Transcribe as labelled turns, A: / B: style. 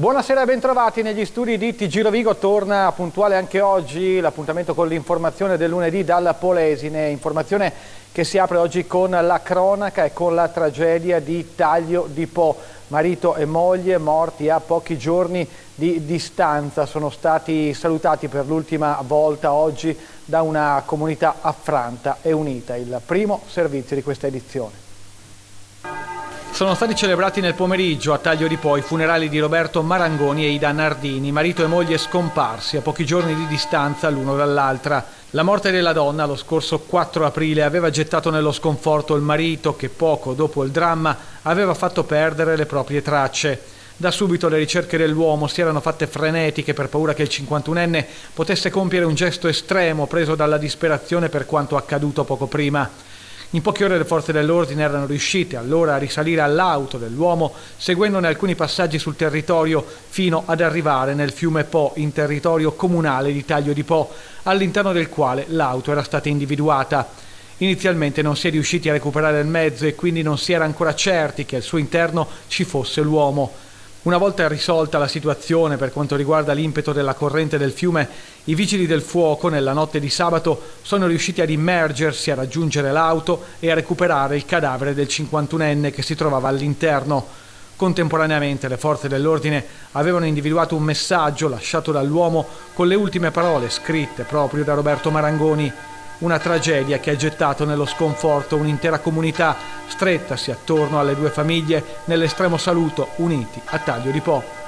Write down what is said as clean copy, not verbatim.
A: Buonasera e bentrovati negli studi di TG Rovigo. Torna puntuale anche oggi l'appuntamento con l'informazione del lunedì dal Polesine, informazione che si apre oggi con la cronaca e con la tragedia di Taglio di Po. Marito e moglie morti a pochi giorni di distanza sono stati salutati per l'ultima volta oggi da una comunità affranta e unita, il primo servizio di questa edizione. Sono stati celebrati nel pomeriggio a Taglio di Po i funerali di Roberto Marangoni e Ida Nardini, marito e moglie scomparsi a pochi giorni di distanza l'uno dall'altra. La morte della donna lo scorso 4 aprile aveva gettato nello sconforto il marito che poco dopo il dramma aveva fatto perdere le proprie tracce. Da subito le ricerche dell'uomo si erano fatte frenetiche per paura che il 51enne potesse compiere un gesto estremo preso dalla disperazione per quanto accaduto poco prima. In poche ore le forze dell'ordine erano riuscite allora a risalire all'auto dell'uomo, seguendone alcuni passaggi sul territorio fino ad arrivare nel fiume Po, in territorio comunale di Taglio di Po, all'interno del quale l'auto era stata individuata. Inizialmente non si è riusciti a recuperare il mezzo e quindi non si era ancora certi che al suo interno ci fosse l'uomo. Una volta risolta la situazione per quanto riguarda l'impeto della corrente del fiume, i vigili del fuoco nella notte di sabato sono riusciti ad immergersi, a raggiungere l'auto e a recuperare il cadavere del 51enne che si trovava all'interno. Contemporaneamente le forze dell'ordine avevano individuato un messaggio lasciato dall'uomo con le ultime parole scritte proprio da Roberto Marangoni. Una tragedia che ha gettato nello sconforto un'intera comunità strettasi attorno alle due famiglie nell'estremo saluto uniti a Taglio di Po.